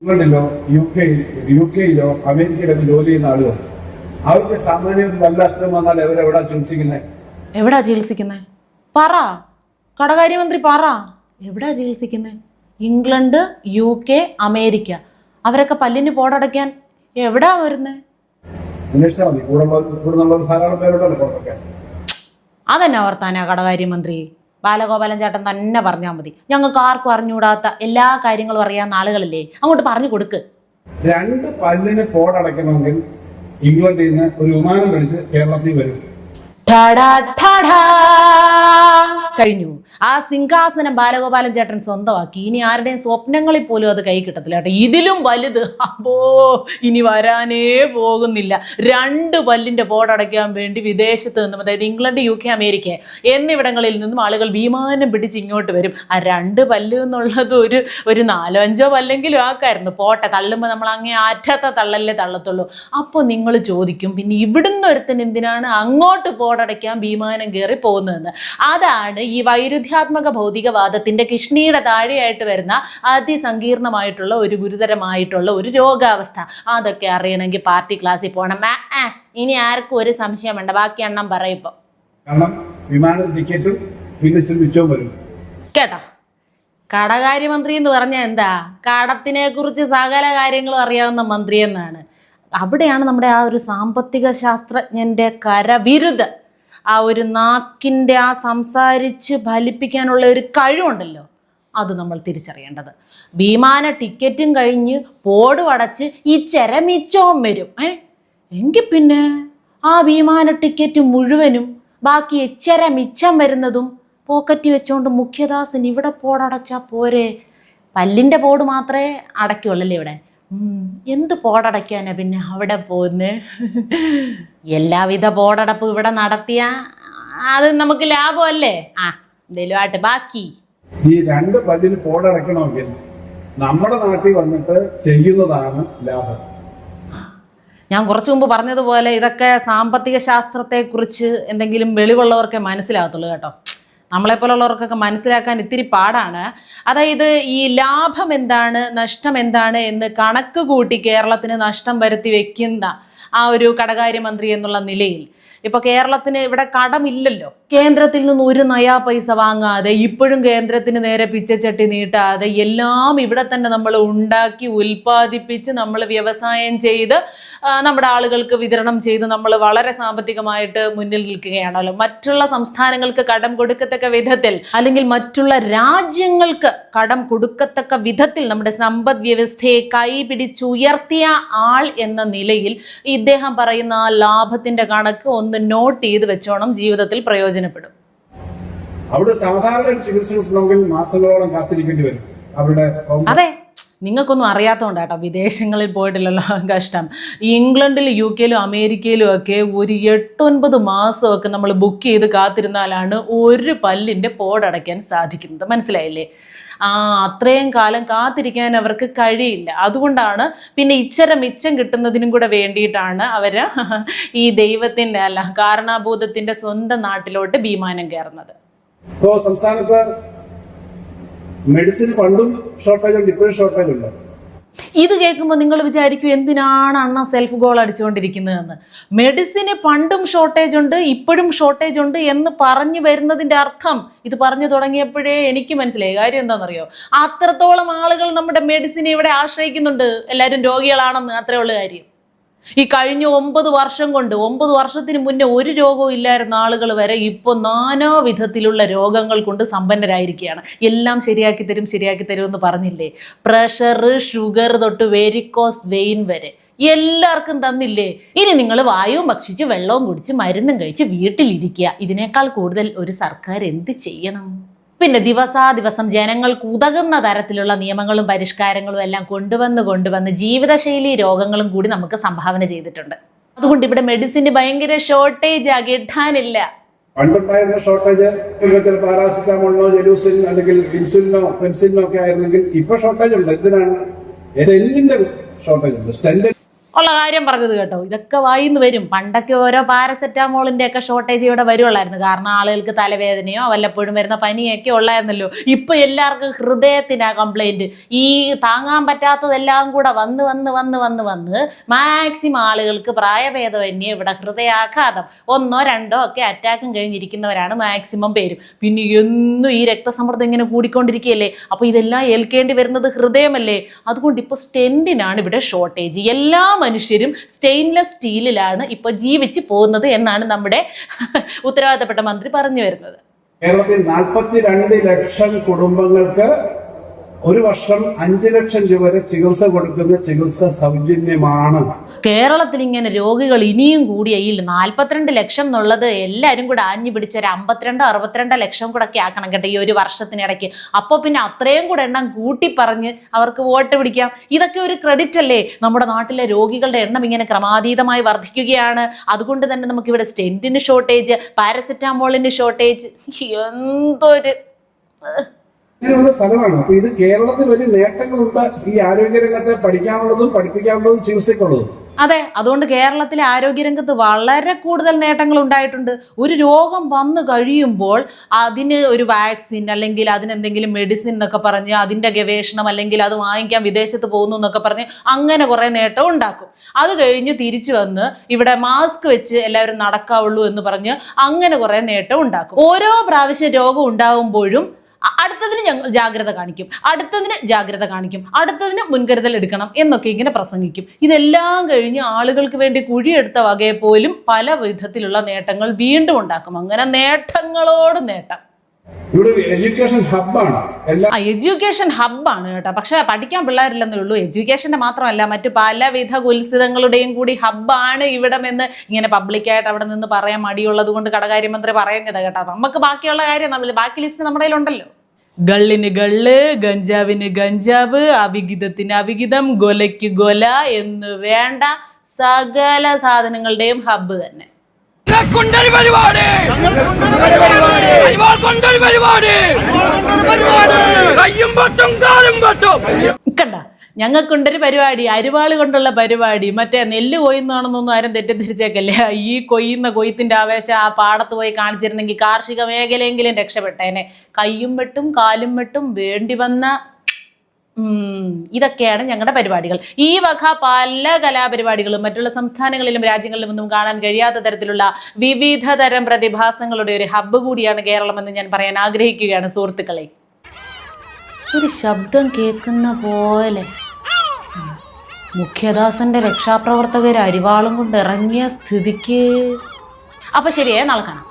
ഇംഗ്ലണ്ടിലോ U കെയിലോ അമേരിക്കയിലൊക്കെ ജോലി ചെയ്യുന്ന ആളുകൾ അവർക്ക് സാമാന്യം നല്ല അസുഖം വന്നാൽ എവിടെയാ ചികിത്സിക്കുന്നത്? എവിടാ ചികിത്സിക്കുന്നത്? പറ, കടകാര്യമന്ത്രി പറ, എവിടാ ചികിത്സിക്കുന്നത്? ഇംഗ്ലണ്ട്, UK, അമേരിക്ക, അവരൊക്കെ പല്ലിന് പോടടയ്ക്കാൻ എവിടാ വരുന്നത്? അന്വേഷിച്ചാൽ മതി. കൂടുന്നുള്ളവർ ധാരാളം പേരുണ്ടല്ലോ പുറത്തൊക്കെ. അതെന്നെ വർത്താനാ കടകാര്യമന്ത്രി? ബാലഗോപാലൻ ചേട്ടൻ തന്നെ പറഞ്ഞാൽ മതി. ഞങ്ങൾക്ക് ആർക്കും അറിഞ്ഞുകൂടാത്ത എല്ലാ കാര്യങ്ങളും അറിയാവുന്ന ആളുകളല്ലേ, അങ്ങോട്ട് പറഞ്ഞു കൊടുക്ക്. 2 പല്ലിന് പോടടയ്ക്കണമെങ്കിൽ ഇംഗ്ലണ്ടിൽ നിന്ന് ഒരു വിമാനം പിടിച്ച് കേരളത്തിൽ വരും. കഴിഞ്ഞു. ആ സിംഹാസനം ബാലഗോപാലൻ ചേട്ടൻ സ്വന്തമാക്കി. ഇനി ആരുടെയും സ്വപ്നങ്ങളിൽ പോലും അത് കൈ കിട്ടത്തില്ല കേട്ടോ. ഇതിലും വലുത് അപ്പോ ഇനി വരാനേ പോകുന്നില്ല. 2 പല്ലിന്റെ പോടടയ്ക്കാൻ വേണ്ടി വിദേശത്ത് നിന്നും, അതായത് ഇംഗ്ലണ്ട്, UK, അമേരിക്ക എന്നിവിടങ്ങളിൽ നിന്നും ആളുകൾ വിമാനം പിടിച്ച് ഇങ്ങോട്ട് വരും. ആ 2 പല്ല് എന്നുള്ളത് ഒരു 4-5 പല്ലെങ്കിലും ആക്കായിരുന്നു. പോട്ടെ, തള്ളുമ്പോൾ നമ്മൾ അങ്ങേ അറ്റത്തെ തള്ളല്ലേ തള്ളത്തുള്ളൂ. അപ്പോൾ നിങ്ങൾ ചോദിക്കും, പിന്നെ ഇവിടുന്ന് ഒരുത്തൻ എന്തിനാണ് അങ്ങോട്ട് പോടടയ്ക്കാൻ വിമാനം കയറി പോകുന്നതെന്ന്. അതാണ് ഈ വൈരുദ്ധ്യാത്മക ഭൗതികവാദത്തിന്റെ കിഷ്ണിയുടെ താഴെയായിട്ട് വരുന്ന അതിസങ്കീർണമായിട്ടുള്ള ഒരു ഗുരുതരമായിട്ടുള്ള ഒരു രോഗാവസ്ഥ. അതൊക്കെ അറിയണമെങ്കിൽ പാർട്ടി ക്ലാസ്സിൽ പോകണം. ഇനി ആർക്കും ഒരു സംശയം വേണ്ട, ബാക്കി എണ്ണം പറയിപ്പോ. കേട്ടോ, കടകാര്യമന്ത്രി എന്ന് പറഞ്ഞാൽ എന്താ? കടത്തിനെ കുറിച്ച് സകല കാര്യങ്ങളും അറിയാവുന്ന മന്ത്രി എന്നാണ്. അവിടെയാണ് നമ്മുടെ ആ ഒരു സാമ്പത്തിക ശാസ്ത്രജ്ഞന്റെ കരവിരുത്, ആ ഒരു നാക്കിൻ്റെ ആ സംസാരിച്ച് ഫലിപ്പിക്കാനുള്ള ഒരു കഴിവുണ്ടല്ലോ, അത് നമ്മൾ തിരിച്ചറിയേണ്ടത്. വിമാന ടിക്കറ്റും കഴിഞ്ഞ് പോടും അടച്ച് ഈ മിച്ചവും വരും. എങ്കിൽ പിന്നെ ആ വിമാന ടിക്കറ്റ് മുഴുവനും ബാക്കി മിച്ചം വരുന്നതും പോക്കറ്റ് വെച്ചുകൊണ്ട് മുഖ്യദാസൻ ഇവിടെ പോടടച്ചാൽ പോരെ? പല്ലിൻ്റെ പോട് മാത്രമേ അടയ്ക്കുള്ളല്ലേ ഇവിടെ? എന്ത് പോടടയ്ക്കാനാ പിന്നെ അവിടെ പോകുന്നത്? എല്ലാവിധ പോടടപ്പ് ഇവിടെ നടത്തിയ അത് നമുക്ക് ലാഭമല്ലേ? എന്തേലും ആട്ടെ, ബാക്കി ഈ 2 പല്ലിന് പോടടയ്ക്കണമെങ്കിൽ നമ്മുടെ നാട്ടിൽ വന്നിട്ട് ചെയ്യുന്നതാണ് ലാഭം. ഞാൻ കുറച്ചു മുമ്പ് പറഞ്ഞതുപോലെ ഇതൊക്കെ സാമ്പത്തിക ശാസ്ത്രത്തെക്കുറിച്ച് എന്തെങ്കിലും വെളിവുള്ളവർക്കേ മനസ്സിലാകത്തുള്ളൂ കേട്ടോ. നമ്മളെപ്പോലുള്ളവർക്കൊക്കെ മനസ്സിലാക്കാൻ ഇത്തിരി പാടാണ്. അതായത് ഈ ലാഭം എന്താണ്, നഷ്ടം എന്താണ് എന്ന് കണക്ക് കൂട്ടി കേരളത്തിന് നഷ്ടം വരുത്തി വെക്കുന്ന ആ ഒരു കടകാര്യമന്ത്രി എന്നുള്ള നിലയിൽ ഇപ്പോൾ കേരളത്തിന് ഇവിടെ കടമില്ലല്ലോ. കേന്ദ്രത്തിൽ നിന്ന് ഒരു നയാ പൈസ വാങ്ങാതെ, ഇപ്പോഴും കേന്ദ്രത്തിന് നേരെ പിച്ചച്ചട്ടി നീട്ടാതെ, എല്ലാം ഇവിടെ തന്നെ നമ്മൾ ഉണ്ടാക്കി ഉൽപ്പാദിപ്പിച്ച് നമ്മൾ വ്യവസായം ചെയ്ത് നമ്മുടെ ആളുകൾക്ക് വിതരണം ചെയ്ത് നമ്മൾ വളരെ സാമ്പത്തികമായിട്ട് മുന്നിൽ നിൽക്കുകയാണല്ലോ. മറ്റുള്ള സംസ്ഥാനങ്ങൾക്ക് കടം കൊടുക്കത്തക്ക വിധത്തിൽ, അല്ലെങ്കിൽ മറ്റുള്ള രാജ്യങ്ങൾക്ക് കടം കൊടുക്കത്തക്ക വിധത്തിൽ നമ്മുടെ സമ്പദ് വ്യവസ്ഥയെ കൈപിടിച്ചുയർത്തിയ ആൾ എന്ന നിലയിൽ ഇദ്ദേഹം പറയുന്ന ആ ലാഭത്തിന്റെ കണക്ക് ഒന്ന് നോട്ട് ചെയ്ത് വെച്ചോണം, ജീവിതത്തിൽ പ്രയോജനപ്പെടും. അവിടെ സാധാരണ ചികിത്സ കിട്ടണമെങ്കിൽ മാസങ്ങളോളം കാത്തിരിക്കേണ്ടി വരും. അതെ, നിങ്ങൾക്കൊന്നും അറിയാത്തതുകൊണ്ട് കേട്ടോ, വിദേശങ്ങളിൽ പോയിട്ടില്ലല്ലോ, കഷ്ടം. ഇംഗ്ലണ്ടിലും UK-ലും അമേരിക്കയിലും ഒക്കെ ഒരു 8-9 മാസമൊക്കെ നമ്മൾ ബുക്ക് ചെയ്ത് കാത്തിരുന്നാലാണ് ഒരു പല്ലിൻ്റെ പോടടയ്ക്കാൻ സാധിക്കുന്നത്. മനസ്സിലായില്ലേ? അത്രയും കാലം കാത്തിരിക്കാൻ അവർക്ക് കഴിയില്ല. അതുകൊണ്ടാണ് പിന്നെ മിച്ചം കിട്ടുന്നതിനും കൂടെ വേണ്ടിയിട്ടാണ് അവർ ഈ ദൈവത്തിൻ്റെ അല്ല കാരണഭൂതത്തിൻ്റെ സ്വന്തം നാട്ടിലോട്ട് വിമാനം കയറുന്നത്. ഇപ്പോൾ സംസ്ഥാനത്ത് മെഡിസിൻ പണ്ടും ഷോർട്ടേജ് ഉണ്ട്, ഇപ്പോഴും ഷോർട്ടേജ് ഉണ്ട്. ഇത് കേൾക്കുമ്പോൾ നിങ്ങൾ വിചാരിക്കും, എന്തിനാണ് അണ്ണ സെൽഫ് ഗോൾ അടിച്ചുകൊണ്ടിരിക്കുന്നതെന്ന്. മെഡിസിന് പണ്ടും ഷോർട്ടേജ് ഉണ്ട്, ഇപ്പോഴും ഷോർട്ടേജ് ഉണ്ട് എന്ന് പറഞ്ഞു വരുന്നതിൻ്റെ അർത്ഥം, ഇത് പറഞ്ഞു തുടങ്ങിയപ്പോഴേ എനിക്ക് മനസ്സിലായി കാര്യം എന്താണെന്നറിയോ? അത്രത്തോളം ആളുകൾ നമ്മുടെ മെഡിസിനെ ഇവിടെ ആശ്രയിക്കുന്നുണ്ട്. എല്ലാവരും രോഗികളാണെന്ന്, അത്രേ ഉള്ള കാര്യം. ഈ കഴിഞ്ഞ 9 വർഷം കൊണ്ട്, 9 വർഷത്തിന് മുന്നേ ഒരു രോഗവും ഇല്ലായിരുന്ന ആളുകൾ വരെ ഇപ്പോൾ നാനാവിധത്തിലുള്ള രോഗങ്ങൾ കൊണ്ട് സമ്പന്നരായിരിക്കുകയാണ്. എല്ലാം ശരിയാക്കി തരും എന്ന് പറഞ്ഞില്ലേ? പ്രഷർ, ഷുഗർ തൊട്ട് വെരിക്കോസ് വെയിൻ വരെ എല്ലാവർക്കും തന്നില്ലേ? ഇനി നിങ്ങൾ വായുവും ഭക്ഷിച്ച് വെള്ളവും കുടിച്ച് മരുന്നും കഴിച്ച് വീട്ടിലിരിക്കുക. ഇതിനേക്കാൾ കൂടുതൽ ഒരു സർക്കാർ എന്ത് ചെയ്യണം? പിന്നെ ദിവസാദിവസം ജനങ്ങൾക്ക് ഉതകുന്ന തരത്തിലുള്ള നിയമങ്ങളും പരിഷ്കാരങ്ങളും എല്ലാം കൊണ്ടുവന്ന് ജീവിതശൈലി രോഗങ്ങളും കൂടി നമുക്ക് സംഭാവന ചെയ്തിട്ടുണ്ട്. അതുകൊണ്ട് ഇവിടെ മെഡിസിന് ഭയങ്കര ഷോർട്ടേജ് കിട്ടാനില്ല. പണ്ടുണ്ടായിരുന്ന ഷോർട്ടേജ് പാരാസിറ്റാമോളിനോ ജലൂസിൻ അല്ലെങ്കിൽ ഇൻസുലിനോ പെൻസിലിനോ ഒക്കെ ആയിരുന്നെങ്കിൽ ഇപ്പൊ ഷോർട്ടേജ് ഉണ്ട്. എന്തിനാണ്? സ്റ്റെന്റിന്റെ ഷോർട്ടേജ് ഉണ്ട്. ഉള്ള കാര്യം പറഞ്ഞത് കേട്ടോ. ഇതൊക്കെ വായിന്ന് വരും. പണ്ടൊക്കെ ഓരോ പാരസെറ്റാമോളിൻ്റെ ഒക്കെ ഷോർട്ടേജ് ഇവിടെ വരുള്ളായിരുന്നു. കാരണം ആളുകൾക്ക് തലവേദനയോ വല്ലപ്പോഴും വരുന്ന പനിയൊക്കെ ഉള്ളായിരുന്നല്ലോ. ഇപ്പം എല്ലാവർക്കും ഹൃദയത്തിനാ കംപ്ലൈൻറ്റ്. ഈ താങ്ങാൻ പറ്റാത്തതെല്ലാം കൂടെ വന്ന് വന്ന് വന്ന് വന്ന് വന്ന് മാക്സിമം ആളുകൾക്ക് പ്രായഭേദമന്യേ ഇവിടെ ഹൃദയാഘാതം 1 2 ഒക്കെ അറ്റാക്കും കഴിഞ്ഞിരിക്കുന്നവരാണ് മാക്സിമം പേരും. പിന്നെ എന്നും ഈ രക്തസമ്മർദ്ദം ഇങ്ങനെ കൂടിക്കൊണ്ടിരിക്കുകയല്ലേ. അപ്പോൾ ഇതെല്ലാം ഏൽക്കേണ്ടി വരുന്നത് ഹൃദയമല്ലേ. അതുകൊണ്ട് ഇപ്പോൾ സ്റ്റെൻറ്റിനാണ് ഇവിടെ ഷോർട്ടേജ്. എല്ലാ മനുഷ്യരും സ്റ്റെയിൻലെസ് സ്റ്റീലിലാണ് ഇപ്പോൾ ജീവിച്ച് പോകുന്നത് എന്നാണ് നമ്മുടെ ഉത്തരവാദിത്തപ്പെട്ട മന്ത്രി പറഞ്ഞു വരുന്നത്. കേരളത്തിൽ 42 ലക്ഷം കുടുംബങ്ങൾക്ക് ഒരു വർഷം 5 ലക്ഷം രൂപ വരെ ചികിത്സ കൊടുക്കുന്ന ചികിത്സ സൗജന്യമാണ്. കേരളത്തിൽ ഇങ്ങനെ രോഗികൾ ഇനിയും കൂടിയ ഈ 42 ലക്ഷം എന്നുള്ളത് എല്ലാവരും കൂടെ ആഞ്ഞു പിടിച്ച ഒരു 52-62 ലക്ഷം കൂടെ ഒക്കെ ആക്കണം കേട്ടോ ഈ ഒരു വർഷത്തിനിടയ്ക്ക്. അപ്പോൾ പിന്നെ അത്രയും കൂടെ എണ്ണം കൂട്ടി പറഞ്ഞ് അവർക്ക് വോട്ട് പിടിക്കാം. ഇതൊക്കെ ഒരു ക്രെഡിറ്റ് അല്ലേ. നമ്മുടെ നാട്ടിലെ രോഗികളുടെ എണ്ണം ഇങ്ങനെ ക്രമാതീതമായി വർദ്ധിക്കുകയാണ്. അതുകൊണ്ട് തന്നെ നമുക്കിവിടെ സ്റ്റെന്റിന് ഷോർട്ടേജ്, പാരസെറ്റാമോളിന് ഷോർട്ടേജ്, എന്തൊരു അങ്ങനെയുള്ള സ്ഥലമാണ്. അപ്പൊ ഇത് കേരളത്തിൽ വലിയ നേട്ടങ്ങളുണ്ട് ഈ ആരോഗ്യരംഗത്തെ പഠിക്കാനുള്ളതും പഠിപ്പിക്കാനുള്ളതും ചികിത്സയ്ക്കുള്ളതും. അതെ, അതുകൊണ്ട് കേരളത്തിലെ ആരോഗ്യരംഗത്ത് വളരെ കൂടുതൽ നേട്ടങ്ങൾ ഉണ്ടായിട്ടുണ്ട്. ഒരു രോഗം വന്നു കഴിയുമ്പോൾ അതിന് ഒരു വാക്സിൻ അല്ലെങ്കിൽ അതിനെന്തെങ്കിലും മെഡിസിൻ എന്നൊക്കെ പറഞ്ഞ് അതിൻ്റെ ഗവേഷണം അല്ലെങ്കിൽ അത് വാങ്ങിക്കാൻ വിദേശത്ത് പോകുന്നു എന്നൊക്കെ പറഞ്ഞ് അങ്ങനെ കുറേ നേട്ടം ഉണ്ടാക്കും. അത് കഴിഞ്ഞ് തിരിച്ചു വന്ന് ഇവിടെ മാസ്ക് വെച്ച് എല്ലാവരും നടക്കാവുള്ളൂ എന്ന് പറഞ്ഞ് അങ്ങനെ കുറേ നേട്ടം ഉണ്ടാക്കും. ഓരോ പ്രാവശ്യം രോഗം ഉണ്ടാകുമ്പോഴും അടുത്തതിന് ഞങ്ങൾ ജാഗ്രത കാണിക്കും, അടുത്തതിന് ജാഗ്രത കാണിക്കും, അടുത്തതിന് മുൻകരുതൽ എടുക്കണം എന്നൊക്കെ ഇങ്ങനെ പ്രസംഗിക്കും. ഇതെല്ലാം കഴിഞ്ഞ് ആളുകൾക്ക് വേണ്ടി കുഴിയെടുത്ത വകയെ പോലും പല വിധത്തിലുള്ള നേട്ടങ്ങൾ വീണ്ടും ഉണ്ടാക്കും. അങ്ങനെ നേട്ടങ്ങളോട് നേട്ടം. എഡ്യൂക്കേഷൻ ഹബ്ബാണ്. എഡ്യൂക്കേഷൻ ഹബ്ബാണ് കേട്ടോ. പക്ഷെ പഠിക്കാൻ പിള്ളേരില്ലെന്നേ ഉള്ളൂ. എഡ്യൂക്കേഷന്റെ മാത്രമല്ല മറ്റു പലവിധ കുൽസിതങ്ങളുടെയും കൂടി ഹബ്ബാണ് ഇവിടമെന്ന് ഇങ്ങനെ പബ്ലിക്കായിട്ട് അവിടെ നിന്ന് പറയാൻ മടിയുള്ളത് കൊണ്ട് കടകാര്യമന്ത്രി പറയുന്നത് കേട്ടോ. നമുക്ക് ബാക്കിയുള്ള കാര്യം ബാക്കി ലിസ്റ്റ് നമ്മുടെ കയ്യിലുണ്ടല്ലോ. ഗള്ളിന് ഗള്ള്, ഗഞ്ചാവിന് ഗഞ്ചാവ്, അവിഹിതത്തിന് അവിഹിതം, ഗൊലയ്ക്ക് ഗൊല എന്ന് വേണ്ട സകല സാധനങ്ങളുടെയും ഹബ്ബ് തന്നെ. കണ്ട, ഞങ്ങൾക്കുണ്ടൊരു പരിപാടി, അരിവാള് കൊണ്ടുള്ള പരിപാടി. മറ്റേ നെല്ല് കൊയ്യുന്നതാണെന്നൊന്നും ആരും തെറ്റിദ്ധരിച്ചേക്കല്ലേ. ഈ കൊയ്ത്തിന്റെ ആവേശം ആ പാടത്ത് പോയി കാണിച്ചിരുന്നെങ്കിൽ കാർഷിക മേഖലയെങ്കിലും രക്ഷപ്പെട്ടേനെ. കയ്യും വെട്ടും കാലും വെട്ടും വേണ്ടി വന്ന ഇതൊക്കെയാണ് ഞങ്ങളുടെ പരിപാടികൾ. ഈ വക പല കലാപരിപാടികളും മറ്റുള്ള സംസ്ഥാനങ്ങളിലും രാജ്യങ്ങളിലും ഒന്നും കാണാൻ കഴിയാത്ത തരത്തിലുള്ള വിവിധ തരം പ്രതിഭാസങ്ങളുടെ ഒരു ഹബ്ബ് കൂടിയാണ് കേരളമെന്ന് ഞാൻ പറയാൻ ആഗ്രഹിക്കുകയാണ് സുഹൃത്തുക്കളെ. ഒരു ശബ്ദം കേൾക്കുന്ന പോലെ മുഖ്യദാസന്റെ രക്ഷാപ്രവർത്തകർ അരിവാളും കൊണ്ട് ഇറങ്ങിയ സ്ഥിതിക്ക്. അപ്പൊ ശരിയേ, നാളെ കാണാം.